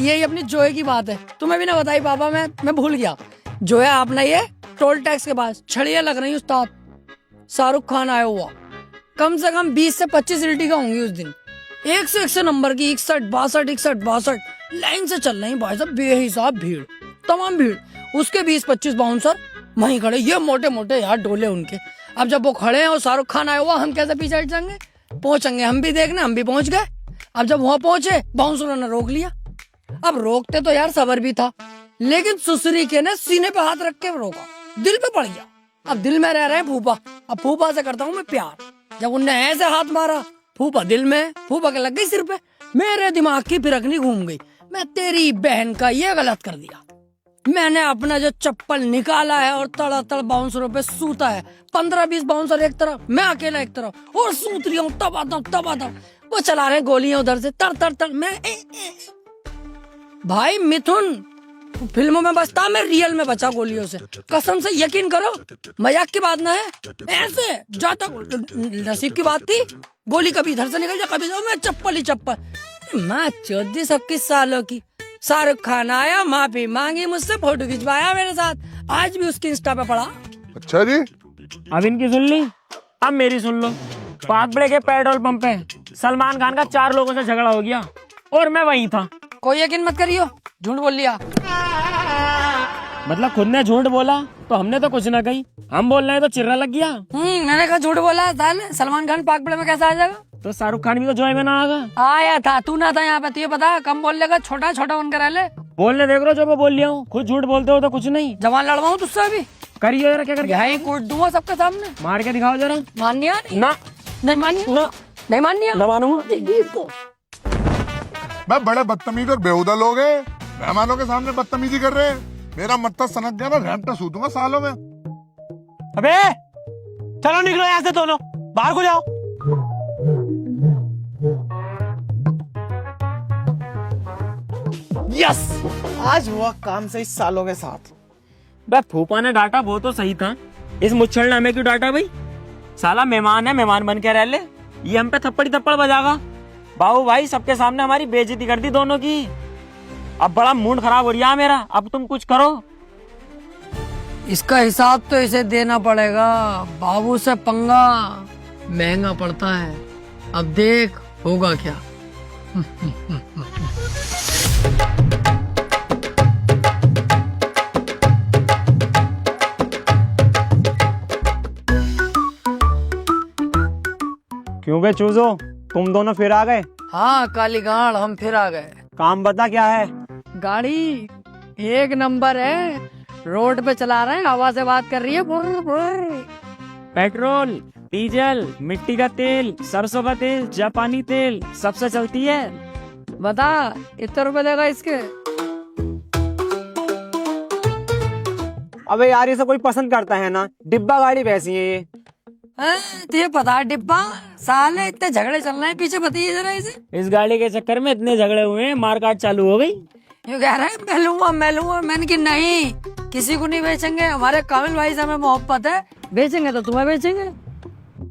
यही अपनी जोया की बात है, तुम्हें भी ना बताई पापा, मैं भूल गया। जोया आपने ये टोल टैक्स के पास छड़ियाँ लग रही उस्ताद, शाहरुख खान आया हुआ, कम से कम 20 से 25 का होंगी उस दिन, 101 नंबर की, 61 62 लाइन से चल रही भाई साहब, बेहिसाब भीड़, तमाम भीड़। उसके 20-25 बाउंसर वहीं खड़े, ये मोटे मोटे यार डोले उनके। अब जब वो खड़े हैं और शाहरुख खान आया हुआ, हम कैसे पीछे हट जाएंगे? पहुंचेंगे हम भी देखने, हम भी पहुंच गए। अब जब वहां पहुंचे, बाउंसरों ने रोक लिया। अब रोकते तो यार सबर भी था, लेकिन सुसरी के ने सीने पे हाथ रख के रोका, दिल पे पड़ गया। अब दिल में रह रहे हैं फूफा, अब फूफा से करता हूँ मैं प्यार। जब उनने ऐसे हाथ मारा, फूफा दिल में, फूफा के लग गई सिर पे, मेरे दिमाग की फिरकनी घूम गई। मैं तेरी बहन का ये गलत कर दिया। मैंने अपना जो चप्पल निकाला है और तड़ातड़ बाउंसरों पे सूता है, 15-20 बाउंसर एक तरफ, मैं अकेला एक तरफ, और सूत रही हूँ तबादम। वो चला रहे गोलियां उधर से, तर मैं भाई मिथुन फिल्मों में बचता, मैं रियल में बचा गोलियों से, कसम से यकीन करो, मजाक की बात ना है। ऐसे जाता नसीब की बात थी, गोली कभी इधर से निकल जाए, कभी मैं चप्पल ही चप्पल। मैं 14-21 सालों की, शाहरुख खान आया, माफी मांगी मुझसे, फोटो खिंचवाया मेरे साथ, आज भी उसकी इंस्टा पे पड़ा। अच्छा जी, अब इनकी सुन ली, अब मेरी सुन लो। पागबड़े के पेट्रोल पंप पे सलमान खान का 4 लोगों से झगड़ा हो गया और मैं वहीं था। कोई यकीन मत करियो, झूठ बोल लिया। मतलब खुद ने झूठ बोला तो हमने तो कुछ ना कही, हम बोल रहे हैं तो चिर्रा लग गया। मैंने कहा झूठ बोला, सलमान खान पागबड़े में कैसे आ जाएगा? तो शाहरुख खान भी तो जोए में ना आगा। आया था, तू ना था यहाँ पे, तुझे पता, कम बोल लेगा, छोटा बनकर रह ले। बोलने देख लो, जो मैं बोल लिया हूँ, खुद झूठ बोलते हो तो कुछ नहीं। जवान लड़वाऊं तुझसे अभी? करिए जरा, क्या करके यही कूट दूंगा सबके सामने, मार के दिखाओ जरा। मानिया ना, नहीं मानिया, नहीं मानिया, ना मानूंगा। मैं बड़े बदतमीज और बेहुदा लोग हैं, मेहमानों के सामने बदतमीजी कर रहे हैं। मेरा मत्था सनक गया ना, घंटा सूतूंगा सालों में। अबे चलो निकलो यहाँ से दोनों, बाहर को जाओ। यस, आज हुआ काम सही सालों के साथ। बे फूफा ने डांटा वो तो सही था, इस मुच्छल ने हमें क्यों डांटा भाई? साला मेहमान है, मेहमान बन के रह ले, ये हम पे थप्पड़ बजागा। बाबू भाई सबके सामने हमारी बेइज्जती कर दी दोनों की, अब बड़ा मूड खराब हो रहा है मेरा, अब तुम कुछ करो। इसका हिसाब तो इसे देना पड़ेगा, बाबू से पंगा महंगा पड़ता है, अब देख होगा क्या। क्यों बे चूजो, तुम दोनों फिर आ गए? हाँ काली गाड़, हम फिर आ गए। काम बता क्या है? गाड़ी एक नंबर है, रोड पे चला रहे हैं, हवा से बात कर रही है, बुर बुर। पेट्रोल, डीजल, मिट्टी का तेल, सरसों का तेल, जापानी तेल, सबसे चलती है। बता कितने रुपए देगा इसके? अबे यार, ये सब कोई पसंद करता है ना, डिब्बा गाड़ी वैसी है ये। तुझे पता है डिब्बा, साले इतने झगड़े चल रहे हैं पीछे, बताइए जरा इसे। इस गाड़ी के चक्कर में इतने झगड़े हुए हैं, मारकाट चालू हो गई। ये कह रहा है मैं लूंगा, मैंने कि नहीं, किसी को नहीं बेचेंगे, हमारे कामिल भाई से हमें मोहब्बत है, बेचेंगे तो तुम्हें बेचेंगे।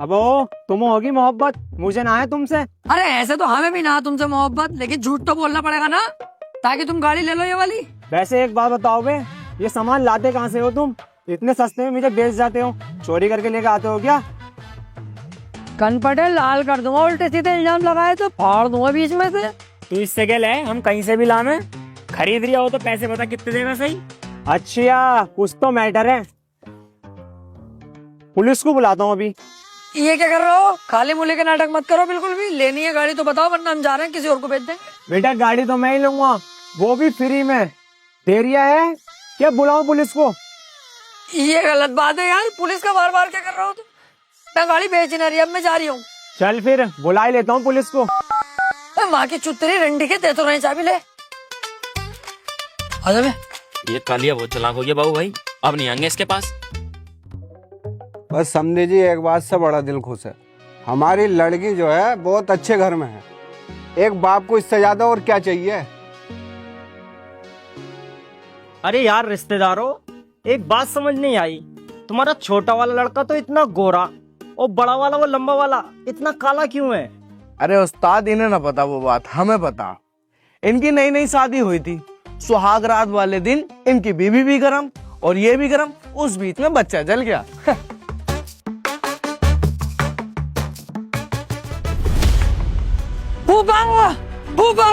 अब तुम होगी मोहब्बत, मुझे ना है तुमसे। अरे ऐसे तो हमें भी ना तुमसे मोहब्बत, लेकिन झूठ तो बोलना पड़ेगा ना, ताकि तुम गाड़ी ले लो ये वाली। वैसे एक बात बताओ बे, ये सामान लाते कहाँ से हो तुम? इतने सस्ते में मुझे बेच जाते हो, चोरी करके लेके आते हो क्या? कन पटे लाल कर दूंगा, उल्टे सीधे इल्जाम लगाए तो फाड़ दूंगा बीच में से। तू इससे क्या ले, हम कहीं से भी लावे, खरीद रिया हो तो पैसे बता कितने देगा सही? अच्छा कुछ तो मैटर है, पुलिस को बुलाता हूँ अभी। ये क्या कर रहे हो? खाली मुले के नाटक मत करो बिल्कुल भी, लेनी है गाड़ी तो बताओ, वरना हम जा रहे हैं, किसी और को भेज देंगे। बेटा गाड़ी तो मैं ही लूंगा, वो भी फ्री में। देरिया है क्या, बुलाऊं पुलिस को? ये गलत बात है यार, पुलिस का बार बार क्या कर रहे हो तुम? मैं गाड़ी बेच नहीं रही, अब मैं जा रही हूँ। चल फिर बुला ही लेता हूँ पुलिस को। माँ की चुतरी रंडी के दे तो रहे, चाबी ले। आजा बे। ये कालिया बहुत चालाक हो गया बाबू भाई, अब नहीं आएंगे इसके पास। बस समझे जी, एक बात से बड़ा दिल खुश है, हमारी लड़की जो है बहुत अच्छे घर में है, एक बाप को इससे ज्यादा और क्या चाहिए। अरे यार रिश्तेदारों, एक बात समझ नहीं आई, तुम्हारा छोटा वाला लड़का तो इतना गोरा और बड़ा वाला वो लंबा वाला इतना काला क्यों है? अरे उस्ताद, इन्हें ना पता वो बात, हमें पता। इनकी नई नई शादी हुई थी। सुहाग रात वाले दिन इनकी बीवी भी गरम और ये भी गरम, उस बीच में बच्चा जल गया। फूफा फूफा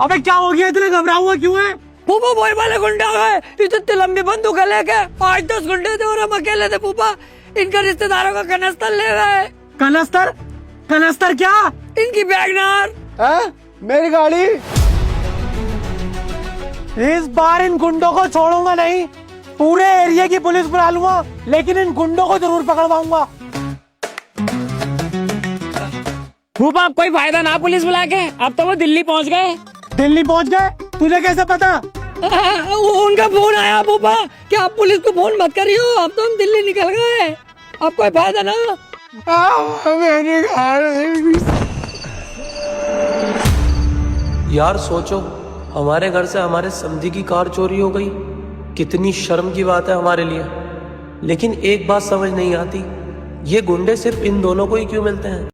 अबे क्या हो गया, इतने घबरा हुआ क्यों है? फूफा वही वाले गुंडे आ गए, इतनी लंबी बंदूक लेके 5-10 गुंडे थे और हम अकेले थे फूफा। इनके रिश्तेदारों का कनस्तर ले गए। कनस्तर? कनस्तर क्या? इनकी बैगनार। मेरी गाड़ी। इस बार इन गुंडों को छोड़ूंगा नहीं, पूरे एरिया की पुलिस बुला लूंगा, लेकिन इन गुंडों को जरूर पकड़वाऊंगा। फूफा अब कोई फायदा ना पुलिस बुला के, अब तो वो दिल्ली पहुंच गए। दिल्ली पहुंच गए? तुझे कैसे पता? उनका फोन आया फूफा कि आप पुलिस को फोन मत करियो, अब तो हम दिल्ली निकल गए, अब कोई फायदा ना। मेरी गाड़ी। यार सोचो, हमारे घर से हमारे समधी की कार चोरी हो गई, कितनी शर्म की बात है हमारे लिए। लेकिन एक बात समझ नहीं आती, ये गुंडे सिर्फ इन दोनों को ही क्यों मिलते हैं?